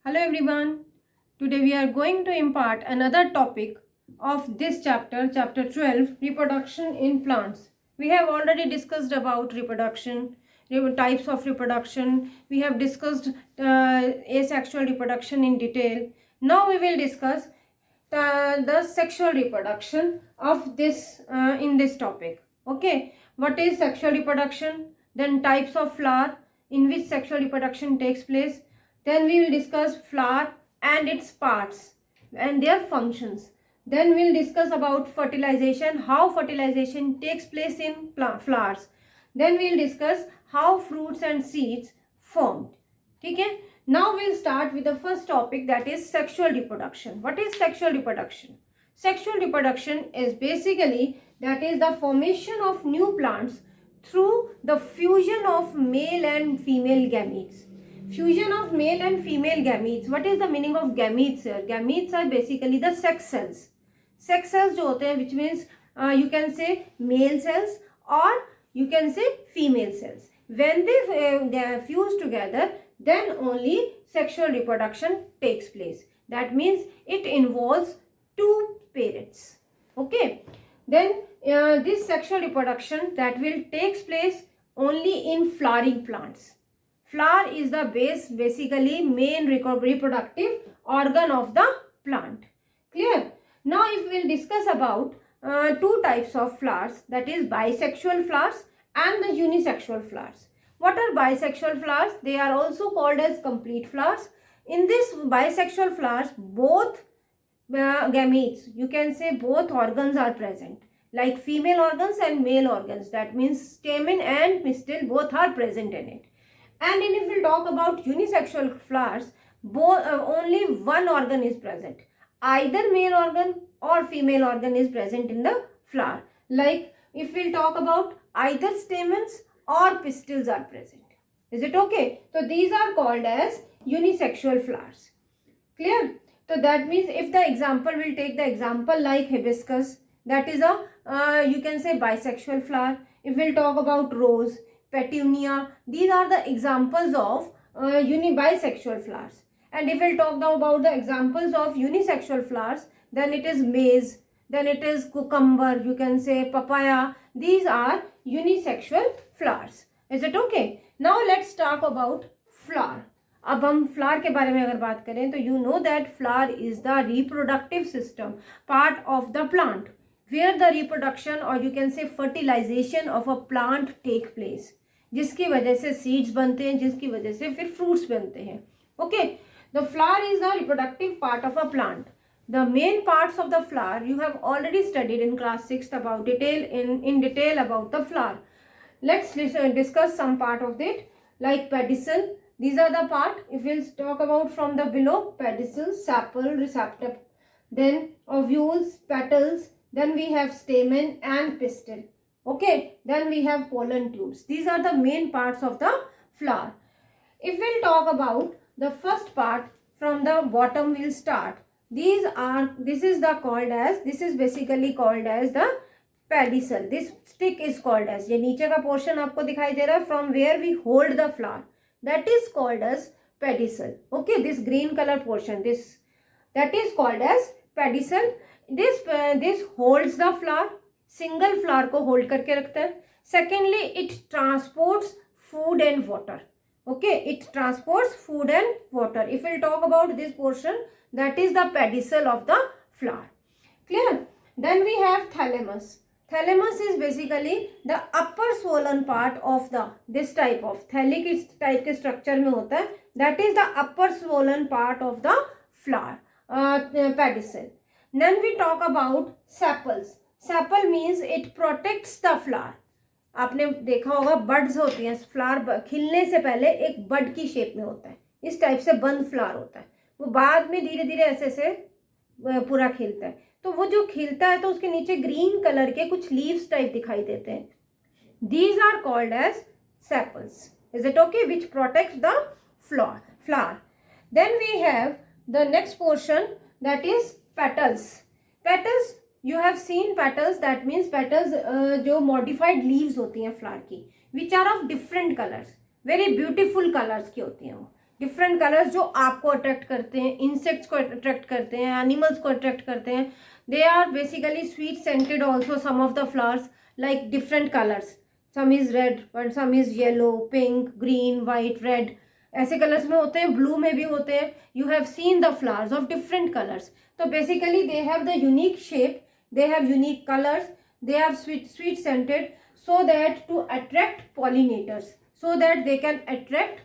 Hello everyone. Today we are going to impart another topic of this chapter, chapter 12, reproduction in plants. We have already discussed about reproduction, types of reproduction. We have discussed asexual reproduction in detail. Now we will discuss the sexual reproduction of this in this topic. Okay, what is sexual reproduction? Then types of flower in which sexual reproduction takes place. Then we will discuss flower and its parts and their functions. Then we will discuss about fertilization, how fertilization takes place in flowers. Then we will discuss how fruits and seeds formed. Okay? Now we'll start with the first topic, that is sexual reproduction. What is sexual reproduction? Sexual reproduction is basically that is the formation of new plants through the fusion of male and female gametes. Fusion of male and female gametes. What is the meaning of gametes here? Gametes are basically the sex cells. Sex cells जो होते हैं, which means you can say male cells or you can say female cells. When they fuse together, then only sexual reproduction takes place. That means it involves two parents. Okay. Then this sexual reproduction that will takes place only in flowering plants. Flower is the basically main reproductive organ of the plant. Clear? Now if we will discuss about two types of flowers, that is bisexual flowers and the unisexual flowers. What are bisexual flowers? They are also called as complete flowers. In this bisexual flowers, both gametes, you can say both organs are present, like female organs and male organs. That means stamen and pistil both are present in it. And if we talk about unisexual flowers, only one organ is present. Either male organ or female organ is present in the flower. Like if we talk about either stamens or pistils are present. Is it okay? So these are called as unisexual flowers. Clear? So that means if the example, we'll take the example like hibiscus, that is a you can say bisexual flower. If we'll talk about rose, petunia, these are the examples of bisexual flowers. And if we'll talk now about the examples of unisexual flowers, then it is maize, then it is cucumber, you can say papaya. These are unisexual flowers. Is it okay? Now let's talk about flower. अब हम flower के बारे में अगर बात करें तो you know that flower is the reproductive system part of the plant where the reproduction or you can say fertilization of a plant take place, जिसकी वजह से seeds बनते हैं, जिसकी वजह से फिर fruits बनते हैं. Okay, the flower is the reproductive part of a plant. The main parts of the flower you have already studied in class 6 about in detail about the flower. Let's discuss some part of it, like pedicel. These are the part. If we'll talk about from the below, pedicel, sepal, receptacle, then ovules, petals, then we have stamen and pistil. Okay, then we have pollen tubes. These are the main parts of the flower. If we'll talk about the first part, from the bottom we'll start. This is basically called as the pedicel. This stick is called as, ये नीचे का portion आपको दिखाई दे रहा है, from where we hold the flower, that is called as pedicel. Okay, this green color portion, that is called as pedicel. This holds the flower, single flower को hold करके रखता है. Secondly, it transports food and water. Okay, it transports food and water. If we'll talk about this portion, that is the pedicel of the flower. Clear? Then we have thalamus. Thalamus is basically the upper swollen part of this type of thallic type के structure में होता है. That is the upper swollen part of the flower, pedicel. Then we talk about sepals. Sepal means it protects the flower. आपने देखा होगा buds होती हैं, flower खिलने से पहले एक बड की शेप में होता है, इस टाइप से बंद फ्लावर होता है, वो बाद में धीरे धीरे ऐसे से पूरा खिलता है. तो वो जो खिलता है तो उसके नीचे ग्रीन कलर के कुछ लीव्स टाइप दिखाई देते हैं. These are called as sepals. Is it okay? Which protects the flower. Then we have the next portion, that is petals. Petals, you have seen petals, that means petals जो modified leaves होती हैं flower की, which are of different colors, very beautiful colors की होती हैं वो, different colours जो आपको अट्रैक्ट करते हैं, इंसेक्ट्स को अट्रैक्ट करते हैं, एनिमल्स को अट्रैक्ट करते हैं. They are basically sweet scented also, some of the flowers like different colours. Some is red but some is yellow, pink, green, white, red, ऐसे कलर्स में होते हैं, ब्लू में भी होते हैं. You have seen the flowers of different colours. तो basically they have the unique shape, they have unique colors, they are sweet scented, so that to attract pollinators, so that they can attract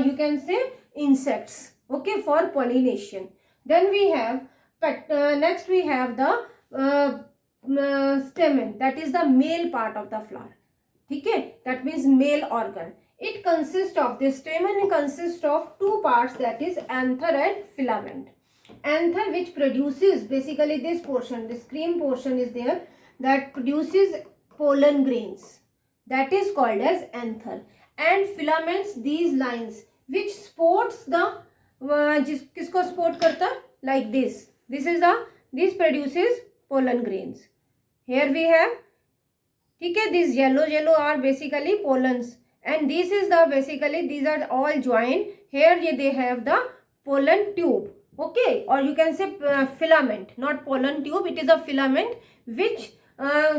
you can say insects, okay, for pollination. Then we have next we have the stamen, that is the male part of the flower. Okay, that means male organ. It consists of, this stamen consists of two parts, that is anther and filament. Anther, which produces basically this portion, this cream portion is there, that produces pollen grains, that is called as anther. And filaments, these lines which supports the किसको support करता, like this is the, this produces pollen grains. Here we have, ठीक है, these yellow are basically pollens, and this is the basically, these are all joined. Here they have the pollen tube. Okay, or you can say filament, not pollen tube, it is a filament which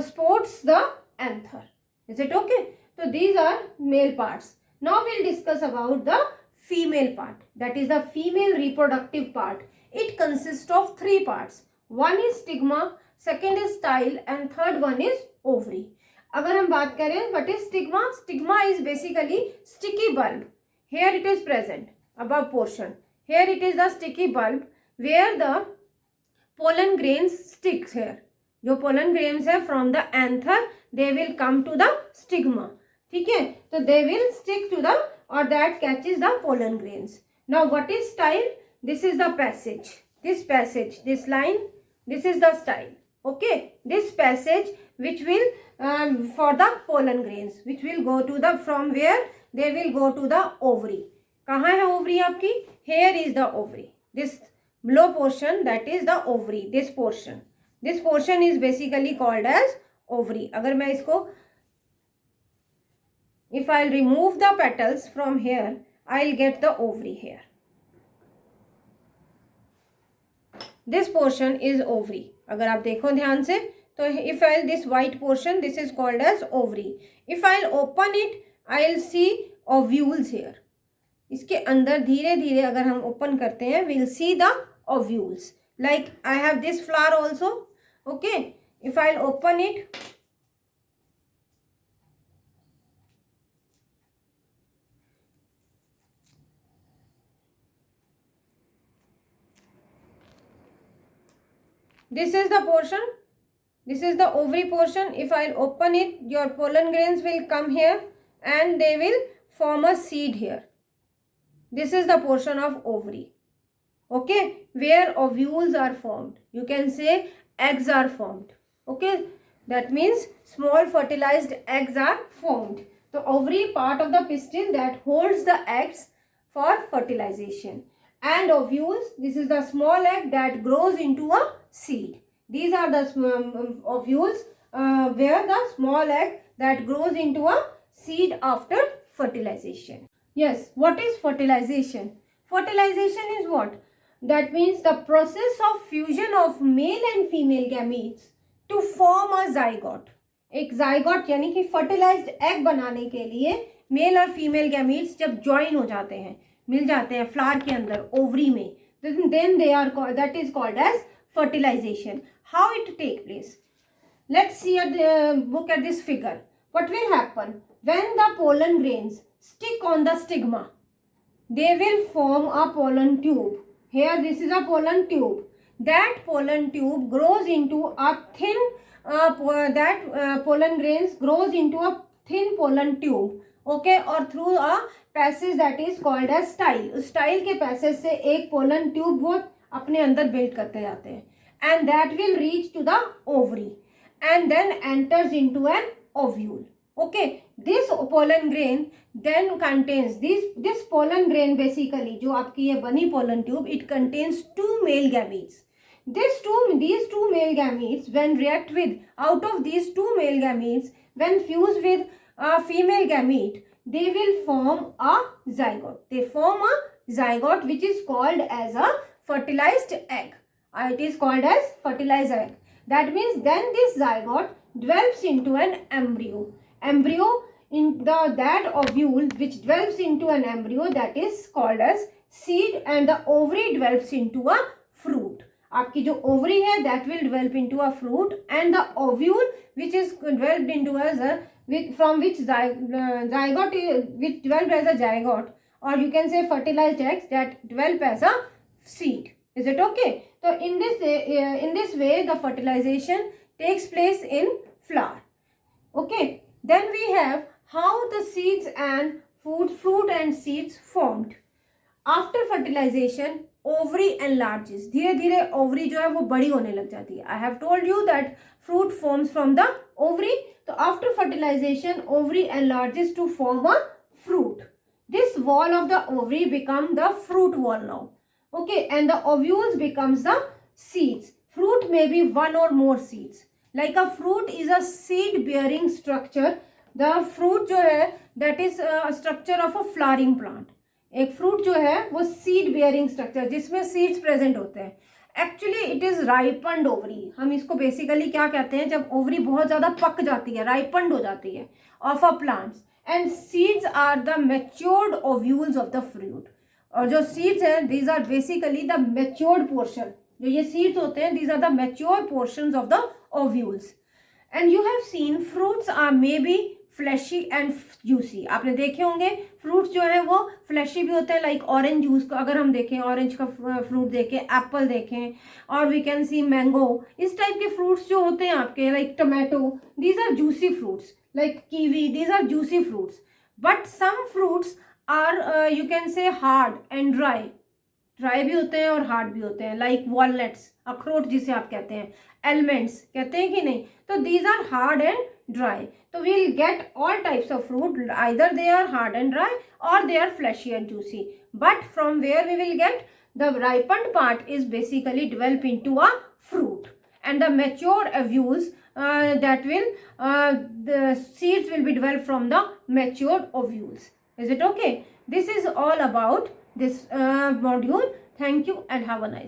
supports the anther. Is it okay? So these are male parts. Now we'll discuss about the female part, that is the female reproductive part. It consists of three parts. One is stigma, second is style, and third one is ovary. अगर हम बात करें what is stigma, stigma is basically sticky bulb. Here it is present, above portion. Here it is the sticky bulb where the pollen grains sticks here. जो pollen grains है from the anther, they will come to the stigma. ठीक है, तो they will stick to the, or that catches the pollen grains. Now what is style? This is the passage. This passage, this line, this is the style. Okay, this passage which will for the pollen grains, which will go to the, from where they will go to the ovary. कहाँ है ovary आपकी? Here is the ovary. This below portion, that is the ovary. This portion is basically called as ovary. अगर मैं इसको, if I'll remove the petals from here, I'll get the ovary here. This portion is ovary. अगर आप देखो ध्यान से, तो if I'll, this white portion, this is called as ovary. If I'll open it, I'll see ovules here. इसके अंदर धीरे धीरे अगर हम ओपन करते हैं, we'll see the ovules. Like I have this flower also. Okay, if I'll open it, this is the portion, this is the ovary portion. If I'll open it, your pollen grains will come here and they will form a seed here. This is the portion of ovary, okay, where ovules are formed. You can say eggs are formed. Okay, that means small fertilized eggs are formed. The ovary part of the pistil that holds the eggs for fertilization. And ovules, this is the small egg that grows into a seed. These are the ovules where the small egg that grows into a seed after fertilization. Yes, what is fertilization? Fertilization is what? That means the process of fusion of male and female gametes to form a zygote. एक zygote यानी कि fertilized egg बनाने के लिए mail और female gametes जब join हो जाते हैं, मिल जाते हैं flower के अंदर, ovary में, then they are called, that is called as fertilization. How it take place? Let's see look at this figure. What will happen when the pollen grains stick on the stigma? They will form a pollen tube. Here this is a pollen tube. That pollen tube grows into a thin, pollen grains grows into a thin pollen tube. Okay, or through a passage that is called as style. Style के passage से एक pollen tube वो अपने अंदर build करते जाते हैं. And that will reach to the ovary and then enters into an ovule. Okay, this pollen grain then contains this pollen grain basically जो आपकी ये बनी pollen tube, it contains two male gametes. These two male gametes when react with, out of these two male gametes when fuse with a female gamete, they will form a zygote. They form a zygote which is called as a fertilized egg. It is called as fertilized egg. That means then this zygote develops into an embryo. Embryo in that ovule which develops into an embryo, that is called as seed, and the ovary develops into a fruit. आपकी जो ovary है that will develop into a fruit, and the ovule which is developed into as a from which zygote which developed as a zygote, or you can say fertilized eggs that develop as a seed. Is it okay? So in this way the fertilization takes place in flower. Okay. Then we have how the seeds and fruit and seeds formed. After fertilization, ovary enlarges. धीरे धीरे ovary जो है वो बड़ी होने लग जाती है. I have told you that fruit forms from the ovary. So after fertilization, ovary enlarges to form a fruit. This wall of the ovary become the fruit wall now. Okay, and the ovules becomes the seeds. Fruit may be one or more seeds. Like a fruit is a seed bearing structure. The fruit जो है that is a structure of a flowering plant. एक fruit जो है वो seed bearing structure जिसमें seeds present होते हैं. Actually it is ripened ovary. हम इसको बेसिकली क्या कहते हैं, जब ओवरी बहुत ज़्यादा पक जाती है, राइपन्ड हो जाती है of a plants, and seeds are the matured ovules of the fruit. और जो सीड्स हैं these are basically the matured portion. जो ये सीड्स होते हैं these are the matured portions of the ovules. And you have seen fruits are may be flashy and juicy. आपने देखे होंगे फ्रूट्स जो है वो फ्लैशी भी होते हैं, लाइक ऑरेंज जूस को अगर हम देखें, ऑरेंज का फ्रूट देखें, एप्पल देखें, और वी कैन सी मैंगो. इस टाइप के फ्रूट्स जो होते हैं आपके, like tomato, these are juicy fruits. Like kiwi, these are juicy fruits. But some fruits are you can say hard and dry. Dry भी होते हैं और हार्ड भी होते हैं, लाइक वॉलनट्स, अखरोट जिसे आप कहते हैं, एलमंड्स कहते हैं कि नहीं. तो these are hard and dry. So we will get all types of fruit, either they are hard and dry or they are fleshy and juicy. But from where we will get the ripened part is basically develop into a fruit, and the mature ovules that will the seeds will be developed from the matured ovules. Is it okay? This is all about this module. Thank you and have a nice day.